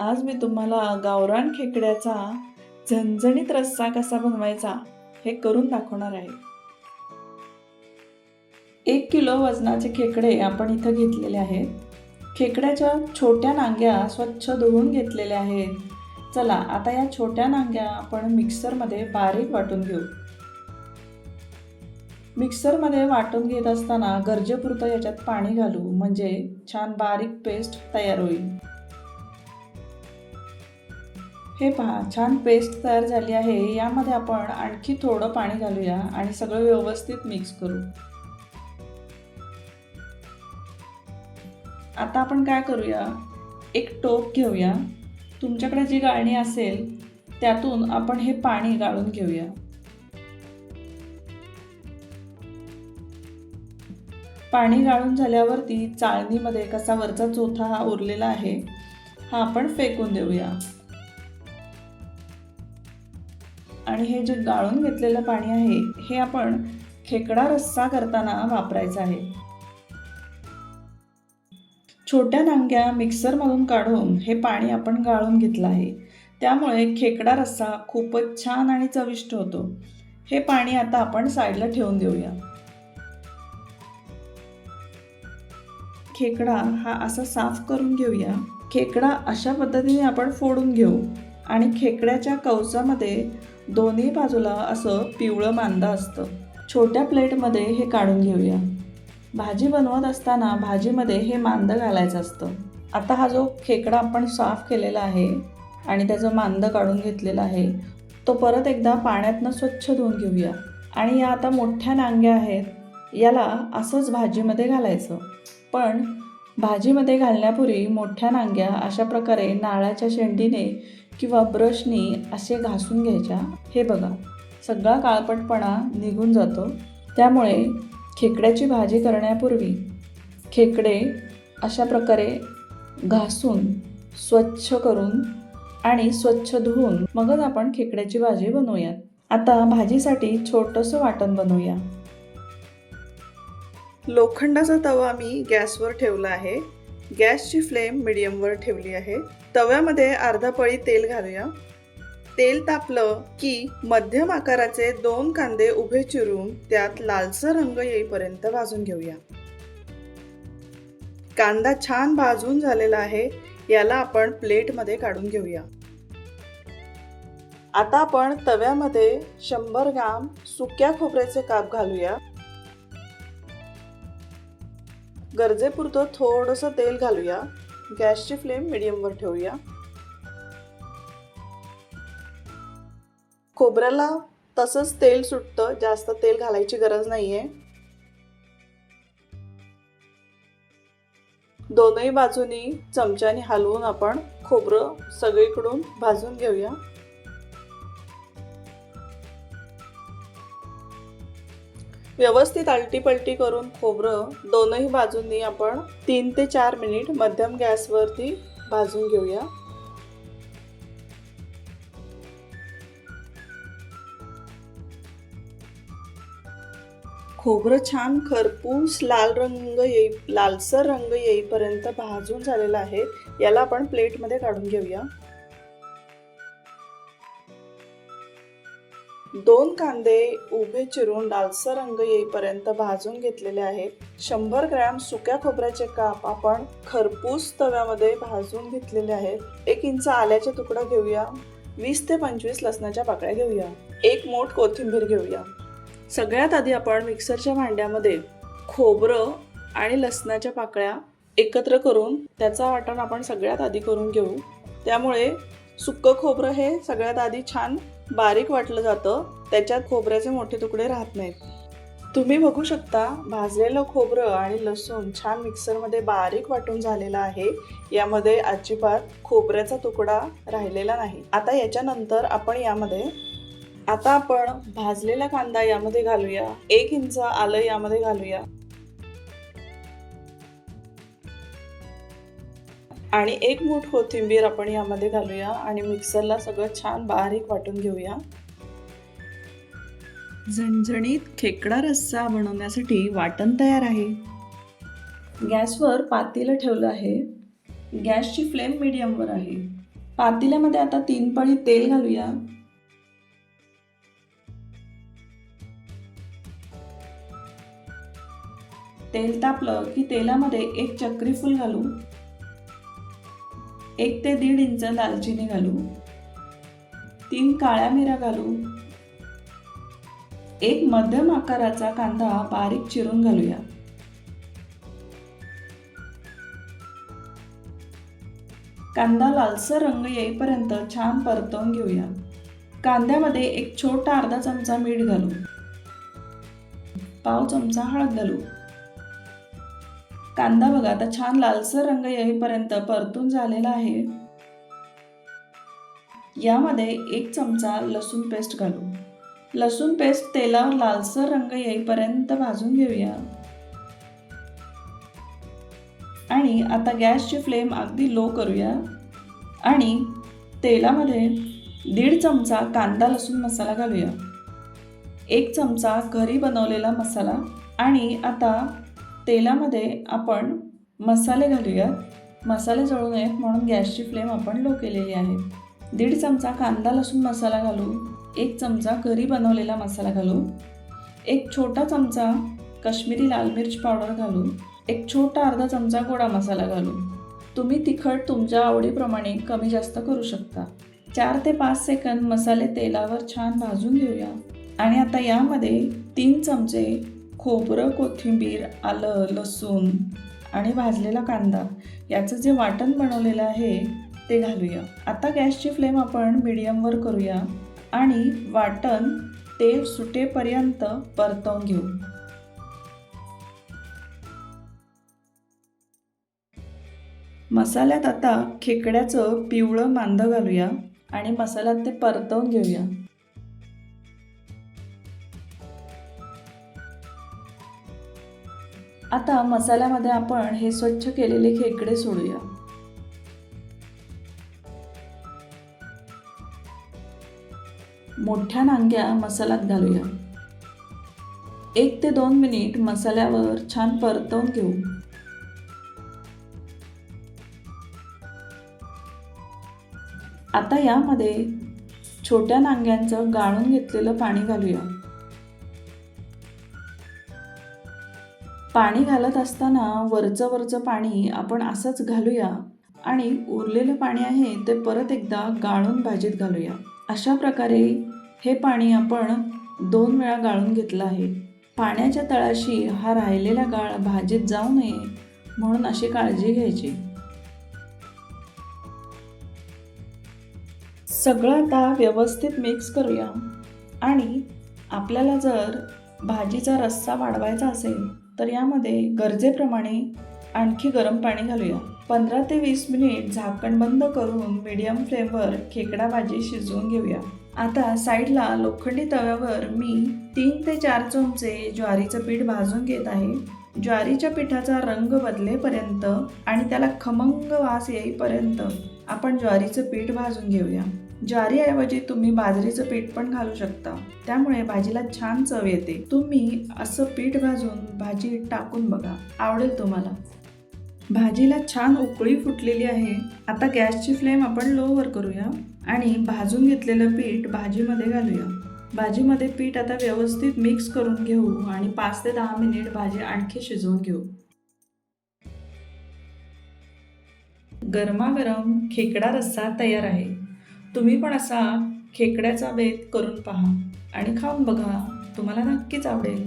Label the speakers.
Speaker 1: आज मी तुम्हाला गावरान खेकड्याचा झणझणीत रस्सा कसा बनवायचा हे करून दाखवणार आहे. 1 किलो वजनाचे खेकडे आपण इथं घेतलेले आहेत. खेकड्याच्या छोट्या नांग्या स्वच्छ धुवून घेतलेल्या आहेत. चला आता या छोट्या नांग्या आपण मिक्सरमध्ये बारीक वाटून घेऊ. मिक्सरमध्ये वाटून घेत असताना गरजेपुरतं याच्यात पाणी घालू, म्हणजे छान बारीक पेस्ट तयार होईल. हे पहा, छान पेस्ट तयार झाली आहे. यामध्ये आपण आणखी थोडं पाणी घालूया आणि सगळं व्यवस्थित मिक्स करू. आता आपण काय करूया, एक टोप घेऊया. तुमच्याकडे जी गाळणी असेल त्यातून आपण हे पाणी गाळून घेऊया. पाणी गाळून झाल्यावरती चाळणीमध्ये कसा वरचा चोथा हा उरलेला आहे हा आपण फेकून देऊया. आणि हे जे गाळून घेतलेलं पाणी आहे हे आपण खेकडा रस्सा करताना वापरायचं आहे. छोट्या नांग्या मिक्सरमधून काढून हे पाणी आपण गाळून घेतलं आहे. त्यामुळे खेकडा रस्सा खूपच छान आणि चविष्ट होतो. हे पाणी आता आपण साईडला ठेवून देऊया. खेकडा हा असा साफ करून घेऊया. खेकडा अशा पद्धतीने आपण फोडून घेऊ आणि खेकड्याच्या कवचामध्ये दोन्ही बाजूला असं पिवळं मांदा असतं. छोट्या प्लेटमध्ये हे काढून घेऊया. भाजी बनवत असताना भाजीमध्ये हे मांद घालायचं असतं. आता हा जो खेकडा आपण साफ केलेला आहे आणि त्याचं मांद काढून घेतलेलं आहे तो परत एकदा पाण्यातनं स्वच्छ धुवून घेऊया. आणि या आता मोठ्या नांग्या आहेत, याला असंच भाजीमध्ये घालायचं. पण भाजीमध्ये घालण्यापूर्वी मोठ्या नांग्या अशा प्रकारे नाळाच्या शेंडीने किंवा ब्रशनी असे घासून घ्यायच्या. हे बघा, सगळा काळपटपणा निघून जातो. त्यामुळे खेकड्याची भाजी करण्यापूर्वी खेकडे अशा प्रकारे घासून स्वच्छ करून आणि स्वच्छ धुवून मगच आपण खेकड्याची भाजी बनवूयात. आता भाजीसाठी छोटंसं वाटण बनवूया. लोखंडाचा तवा मी गॅसवर ठेवला आहे. गॅसची फ्लेम मिडियमवर ठेवली आहे. तव्यामध्ये अर्धा पळी तेल घालूया. तेल तापलं की मध्यम आकाराचे 2 कांदे उभे चिरून त्यात लालसर रंग येईपर्यंत भाजून घेऊया. कांदा छान भाजून झालेला आहे. याला आपण प्लेटमध्ये काढून घेऊया. आता आपण तव्यामध्ये 100 ग्राम सुक्या खोबऱ्याचे काप घालूया. गरजेपुरतं थोडंसं तेल घालूया. गॅसची फ्लेम मिडियमवर ठेवूया. खोबऱ्याला तसंच तेल सुटतं, जास्त तेल घालायची गरज नाहीये. दोनही बाजूनी चमच्याने हलवून आपण खोबरं सगळीकडून भाजून घेऊया. व्यवस्थित आलटीपलटी करून खोबरं दोनही बाजूंनी आपण 3 ते 4 मिनिट मध्यम गॅसवरती भाजून घेऊया. खोबरं छान खरपूस लालसर रंग येईपर्यंत भाजून झालेलं आहे. याला आपण प्लेटमध्ये काढून घेऊया. 2 कांदे उभे चिरून लालसर रंग येईपर्यंत भाजून घेतलेले आहेत. 100 ग्रॅम सुक्या खोबऱ्याचे काप आपण खरपूस तव्यामध्ये भाजून घेतलेले आहेत. 1 इंच आल्याचा तुकडा घेऊया. 20 ते 25 लसणाच्या पाकळ्या घेऊया. 1 मूठ कोथिंबीर घेऊया. सगळ्यात आधी आपण मिक्सरच्या भांड्यामध्ये खोबरं आणि लसणाच्या पाकळ्या एकत्र करून त्याचा वाटण आपण सगळ्यात आधी करून घेऊ. त्यामुळे सुक्कं खोबरं हे सगळ्यात आधी छान बारीक वाटलं जातं. त्याच्यात खोबऱ्याचे मोठे तुकडे राहत नाहीत. तुम्ही बघू शकता, भाजलेलं खोबरं आणि लसूण छान मिक्सरमध्ये बारीक वाटून झालेला आहे. यामध्ये अजिबात खोबऱ्याचा तुकडा राहिलेला नाही. आता याच्यानंतर आपण भाजलेला कांदा यामध्ये घालूया. 1 इंच आलं यामध्ये घालूया आणि 1 मूठ कोथिंबीर आपण यामध्ये घालूया आणि मिक्सरला सगळं छान बारीक वाटून घेऊया. झणझणीत खेकडा रस्सा बनवण्यासाठी वाटण तयार आहे. गॅसवर पातेलं ठेवलं आहे. गॅसची फ्लेम मीडियमवर आहे. पातेल्यामध्ये आता 3 पळी तेल घालूया. तेल तापलं की तेलामध्ये 1 चक्री फूल घालू, 1 ते 1.5 इंच दालचिनी घालू, 3 काळ्या मिऱ्या घालू, 1 मध्यम आकाराचा कांदा बारीक चिरून घालूया. कांदा लालसर रंग येईपर्यंत छान परतवून घेऊया. कांद्यामध्ये 1 छोटा अर्धा चमचा मीठ घालू, पाव चमचा हळद घालू. कांदा बघा आता छान लालसर रंग येईपर्यंत परतून झालेला आहे. यामध्ये 1 चमचा लसूण पेस्ट घालू. लसूण पेस्ट तेलावर लालसर रंग येईपर्यंत भाजून घेऊया. आणि आता गॅसची फ्लेम अगदी लो करूया आणि तेलामध्ये 1.5 चमचा कांदा लसूण मसाला घालूया, 1 चमचा घरी बनवलेला मसाला. आणि आता तेलामध्ये आपण मसाले घालूया. मसाले जळू नयेत म्हणून गॅसची फ्लेम आपण लो केलेली आहे. 1.5 चमचा कांदा लसूण मसाला घालू, 1 चमचा घरी बनवलेला मसाला घालू, 1 छोटा चमचा काश्मीरी लाल मिर्च पावडर घालू, 1 छोटा अर्धा चमचा गोडा मसाला घालू. तुम्ही तिखट तुमच्या आवडीप्रमाणे कमी जास्त करू शकता. 4 ते 5 सेकंद मसाले तेलावर छान भाजून घेऊया. आणि आता यामध्ये 3 चमचे खोबरं, कोथिंबीर, आलं, लसूण आणि भाजलेला कांदा याचं जे वाटण बनवलेलं आहे ते घालूया. आता गॅसची फ्लेम आपण मीडियमवर करूया आणि वाटण तेल सुटेपर्यंत परतवून घेऊ. मसाल्यात आता खेकड्याचं पिवळं मांदं घालूया आणि मसाल्यात ते परतवून घेऊया. आता मसाल्यामध्ये आपण हे स्वच्छ केलेले खेकडे सोडूया. मोठ्या नांग्या मसाल्यात घालूया. 1 ते 2 मिनिट मसाल्यावर छान परतवून घेऊ. आता यामध्ये छोट्या नांग्यांचं गाळून घेतलेलं पाणी घालूया. पाणी घालत असताना वरचं पाणी आपण असंच घालूया आणि उरलेलं पाणी आहे ते परत एकदा गाळून भाजीत घालूया. अशा प्रकारे हे पाणी आपण 2 वेळा गाळून घेतलं आहे. पाण्याच्या तळाशी हा राहिलेला गाळ भाजीत जाऊ नये म्हणून अशी काळजी घ्यायची. सगळं आता व्यवस्थित मिक्स करूया. आणि आपल्याला जर भाजीचा रस्सा वाढवायचा असेल तर यामध्ये गरजेप्रमाणे आणखी गरम पाणी घालूया. 15 ते 20 मिनिट झाकण बंद करून मीडियम फ्लेमवर खेकडा भाजी शिजवून घेऊया. आता साईडला लोखंडी तव्यावर मी 3 ते 4 चमचे ज्वारीचं पीठ भाजून घेत आहे. ज्वारीच्या पिठाचा रंग बदलेपर्यंत आणि त्याला खमंग वास येईपर्यंत आपण ज्वारीचं पीठ भाजून घेऊया. ज्वारीऐवजी तुम्ही बाजरीचं पीठ पण घालू शकता, त्यामुळे भाजीला छान चव येते. तुम्ही असं पीठ भाजून भाजी टाकून बघा, आवडेल तुम्हाला. भाजीला छान उकळी फुटलेली आहे. आता गॅसची फ्लेम आपण लोवर करूया आणि भाजून घेतलेलं पीठ भाजीमध्ये घालूया. भाजीमध्ये पीठ आता व्यवस्थित मिक्स करून घेऊ आणि 5 ते 10 मिनिट भाजी आणखी शिजवून घेऊ. गरमागरम खेकडा रस्सा तयार आहे. तुम्ही पण असा खेकड्याचा बेत करून पहा आणि खाऊन बघा, तुम्हाला नक्कीच आवडेल.